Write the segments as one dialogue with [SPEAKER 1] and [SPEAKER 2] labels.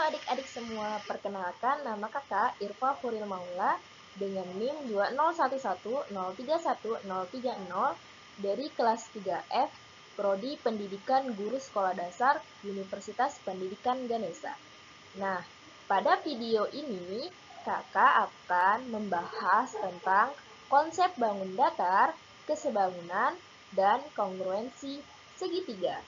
[SPEAKER 1] adik-adik semua, perkenalkan nama kakak Irfa Furil Maula dengan NIM 20110311030 dari kelas 3F, Prodi Pendidikan Guru Sekolah Dasar, Universitas Pendidikan Ganesha. Nah, pada video ini kakak akan membahas tentang konsep bangun datar, kesebangunan, dan kongruensi segitiga.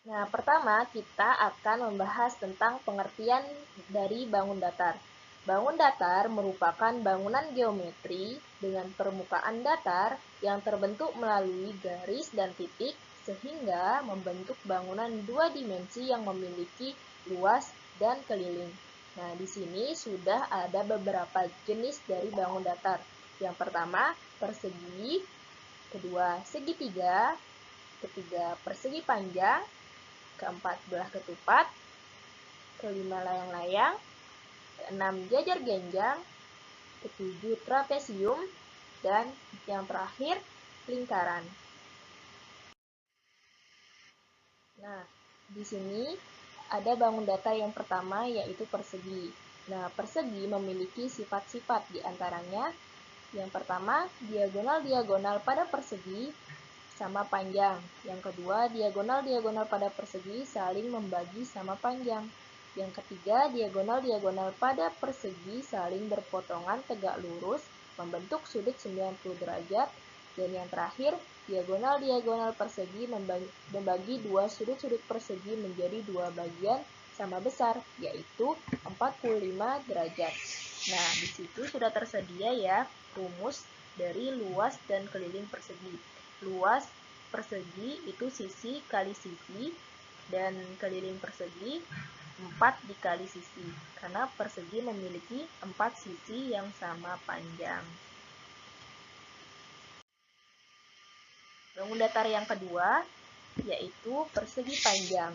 [SPEAKER 1] Nah, pertama kita akan membahas tentang pengertian dari bangun datar. Bangun datar merupakan bangunan geometri dengan permukaan datar yang terbentuk melalui garis dan titik sehingga membentuk bangunan dua dimensi yang memiliki luas dan keliling. Nah, di sini sudah ada beberapa jenis dari bangun datar. Yang pertama, persegi, kedua segitiga, ketiga persegi panjang, keempat belah ketupat, kelima layang-layang, keenam jajar genjang, ketujuh trapesium, dan yang terakhir lingkaran. Nah, di sini ada bangun datar yang pertama yaitu persegi. Nah, persegi memiliki sifat-sifat diantaranya yang pertama, diagonal-diagonal pada persegi sama panjang. Yang kedua, diagonal-diagonal pada persegi saling membagi sama panjang. Yang ketiga, diagonal-diagonal pada persegi saling berpotongan tegak lurus membentuk sudut 90 derajat. Dan yang terakhir, diagonal-diagonal persegi membagi dua sudut-sudut persegi menjadi dua bagian sama besar, yaitu 45 derajat. Nah, di situ sudah tersedia ya rumus dari luas dan keliling persegi. Luas persegi itu sisi kali sisi, dan keliling persegi 4 dikali sisi, karena persegi memiliki 4 sisi yang sama panjang. Bangun datar yang kedua yaitu persegi panjang.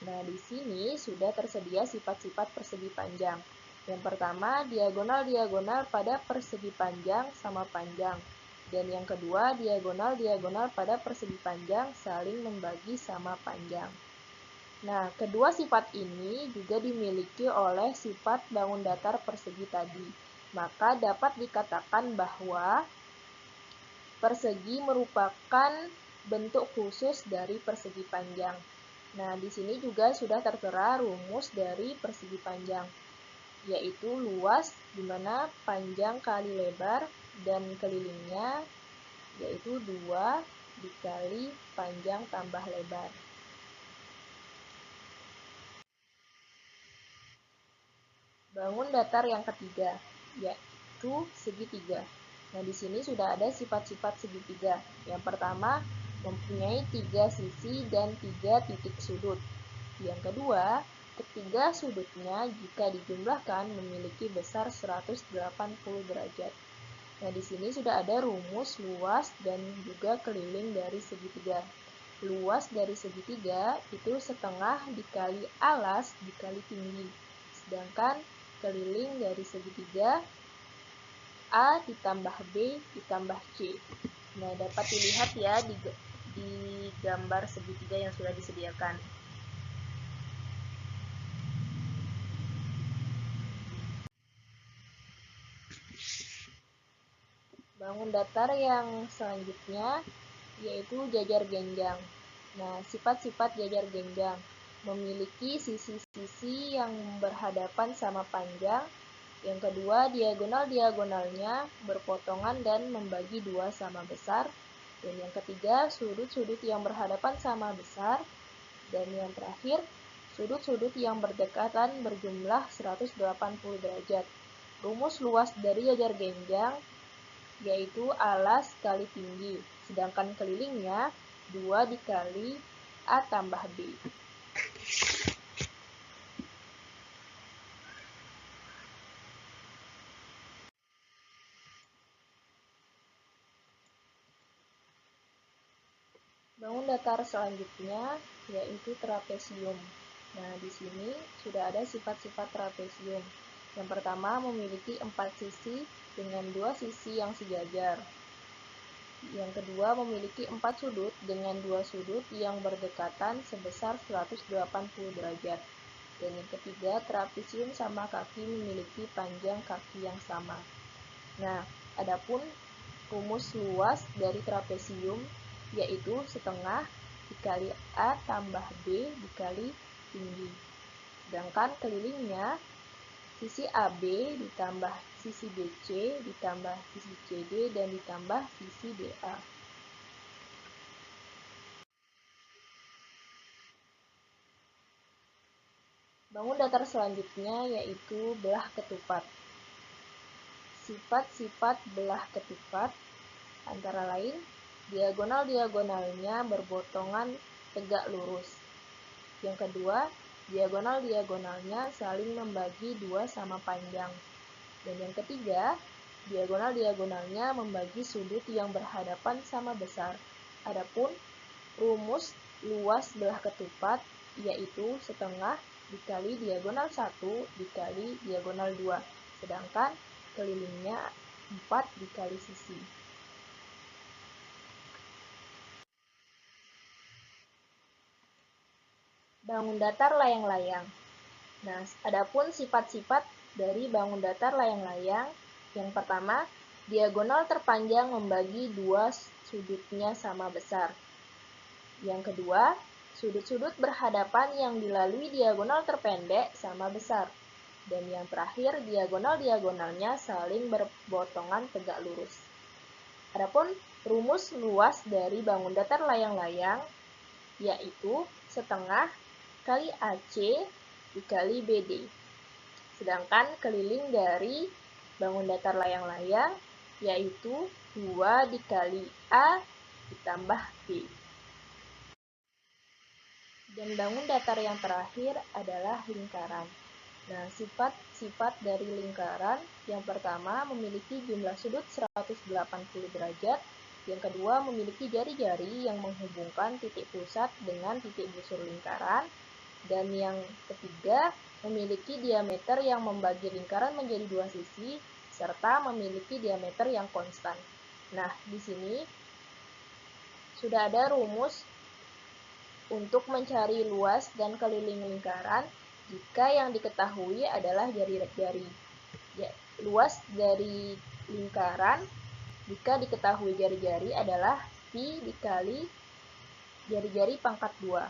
[SPEAKER 1] Nah, di sini sudah tersedia sifat-sifat persegi panjang. Yang pertama, diagonal-diagonal pada persegi panjang sama panjang. Dan yang kedua, diagonal-diagonal pada persegi panjang saling membagi sama panjang. Nah, kedua sifat ini juga dimiliki oleh sifat bangun datar persegi tadi. Maka dapat dikatakan bahwa persegi merupakan bentuk khusus dari persegi panjang. Nah, di sini juga sudah tertera rumus dari persegi panjang, yaitu luas di mana panjang kali lebar dan kelilingnya yaitu 2 dikali panjang tambah lebar. Bangun datar yang ketiga yaitu segitiga. Nah, di sini sudah ada sifat-sifat segitiga. Yang pertama, mempunyai 3 sisi dan 3 titik sudut. Yang kedua, ketiga sudutnya jika dijumlahkan memiliki besar 180 derajat. Nah, di sini sudah ada rumus luas dan juga keliling dari segitiga. Luas dari segitiga itu setengah dikali alas dikali tinggi. Sedangkan keliling dari segitiga A ditambah B ditambah C. Nah, dapat dilihat ya di gambar segitiga yang sudah disediakan. Bangun datar yang selanjutnya yaitu jajar genjang. Nah, sifat-sifat jajar genjang memiliki sisi-sisi yang berhadapan sama panjang. Yang kedua, diagonal-diagonalnya berpotongan dan membagi dua sama besar. Dan yang ketiga, sudut-sudut yang berhadapan sama besar. Dan yang terakhir, sudut-sudut yang berdekatan berjumlah 180 derajat. Rumus luas dari jajar genjang yaitu alas kali tinggi, sedangkan kelilingnya 2 dikali A tambah B. Bangun datar selanjutnya yaitu trapesium. Nah, di sini sudah ada sifat-sifat trapesium. Yang pertama, memiliki 4 sisi dengan 2 sisi yang sejajar. Yang kedua memiliki 4 sudut dengan 2 sudut yang berdekatan sebesar 180 derajat. Dan yang ketiga, trapesium sama kaki memiliki panjang kaki yang sama. Nah, adapun rumus luas dari trapesium yaitu setengah dikali A tambah B dikali tinggi. Sedangkan kelilingnya sisi AB ditambah sisi BC ditambah sisi CD dan ditambah sisi DA. Bangun datar selanjutnya yaitu belah ketupat. Sifat-sifat belah ketupat antara lain diagonal-diagonalnya berbotongan tegak lurus. Yang kedua, diagonal-diagonalnya saling membagi 2 sama panjang. Dan yang ketiga, diagonal-diagonalnya membagi sudut yang berhadapan sama besar. Adapun rumus luas belah ketupat yaitu setengah dikali diagonal 1 dikali diagonal 2. Sedangkan kelilingnya 4 dikali sisi. Bangun datar layang-layang. Nah, adapun sifat-sifat dari bangun datar layang-layang, yang pertama, diagonal terpanjang membagi 2 sudutnya sama besar. Yang kedua, sudut-sudut berhadapan yang dilalui diagonal terpendek sama besar. Dan yang terakhir, diagonal-diagonalnya saling berbotongan tegak lurus. Adapun rumus luas dari bangun datar layang-layang yaitu setengah kali AC dikali BD. Sedangkan keliling dari bangun datar layang-layang yaitu 2 dikali A ditambah B. Dan bangun datar yang terakhir adalah lingkaran. Nah, sifat-sifat dari lingkaran yang pertama memiliki jumlah sudut 180 derajat, yang kedua memiliki jari-jari yang menghubungkan titik pusat dengan titik busur lingkaran, dan yang ketiga memiliki diameter yang membagi lingkaran menjadi 2 sisi, serta memiliki diameter yang konstan. Nah, di sini sudah ada rumus untuk mencari luas dan keliling lingkaran jika yang diketahui adalah jari-jari. Ya, luas dari lingkaran jika diketahui jari-jari adalah pi dikali jari-jari pangkat 2.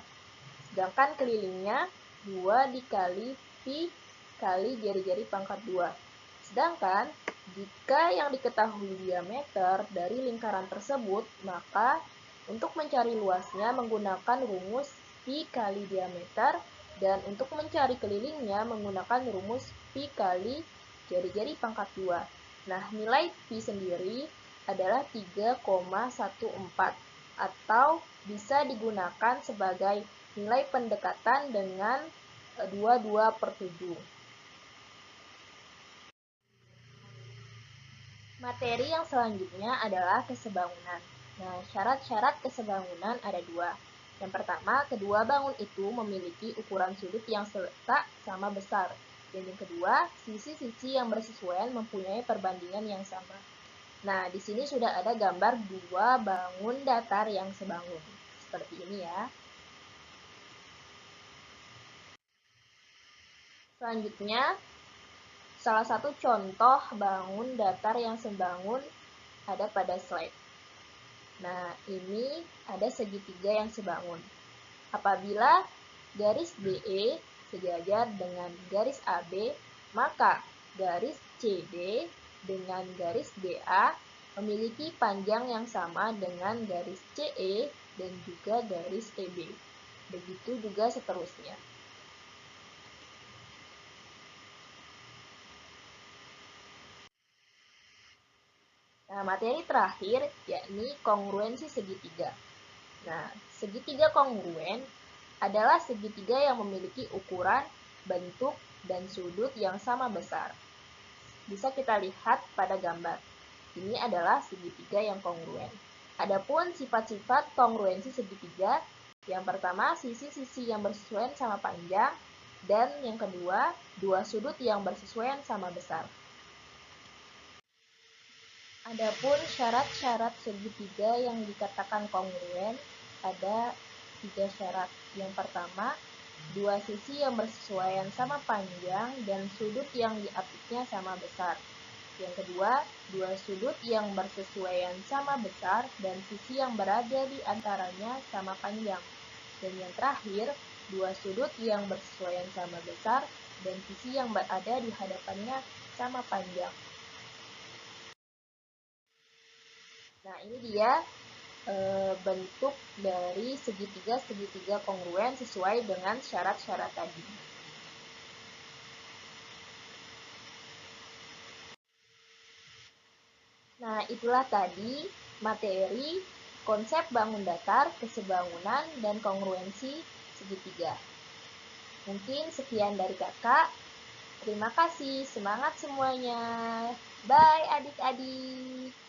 [SPEAKER 1] Sedangkan kelilingnya 2 dikali pi kali jari-jari pangkat 2. Sedangkan jika yang diketahui diameter dari lingkaran tersebut, maka untuk mencari luasnya menggunakan rumus pi kali diameter, dan untuk mencari kelilingnya menggunakan rumus pi kali jari-jari pangkat 2. Nah, nilai pi sendiri adalah 3,14 atau bisa digunakan sebagai nilai pendekatan dengan 22/7. Materi yang selanjutnya adalah kesebangunan. Nah, syarat-syarat kesebangunan ada 2. Yang pertama, kedua bangun itu memiliki ukuran sudut yang seletak sama besar. Dan yang kedua, sisi-sisi yang bersesuaian mempunyai perbandingan yang sama. Nah, di sini sudah ada gambar 2 bangun datar yang sebangun. Seperti ini ya. Selanjutnya, salah satu contoh bangun datar yang sebangun ada pada slide. Nah, ini ada segitiga yang sebangun. Apabila garis DE sejajar dengan garis AB, maka garis CD dengan garis DA memiliki panjang yang sama dengan garis CE dan juga garis EB. Begitu juga seterusnya. Nah, materi terakhir yakni kongruensi segitiga. Nah, segitiga kongruen adalah segitiga yang memiliki ukuran, bentuk, dan sudut yang sama besar. Bisa kita lihat pada gambar. Ini adalah segitiga yang kongruen. Adapun sifat-sifat kongruensi segitiga, yang pertama sisi-sisi yang bersesuaian sama panjang, dan yang kedua dua sudut yang bersesuaian sama besar. Adapun syarat-syarat segitiga yang dikatakan kongruen ada 3 syarat. Yang pertama, dua sisi yang bersesuaian sama panjang dan sudut yang diapitnya sama besar. Yang kedua, dua sudut yang bersesuaian sama besar dan sisi yang berada di antaranya sama panjang. Dan yang terakhir, dua sudut yang bersesuaian sama besar dan sisi yang berada di hadapannya sama panjang. Nah, ini dia bentuk dari segitiga-segitiga kongruen sesuai dengan syarat-syarat tadi. Nah, itulah tadi materi konsep bangun datar, kesebangunan, dan kongruensi segitiga. Mungkin sekian dari kakak. Terima kasih, semangat semuanya. Bye adik-adik.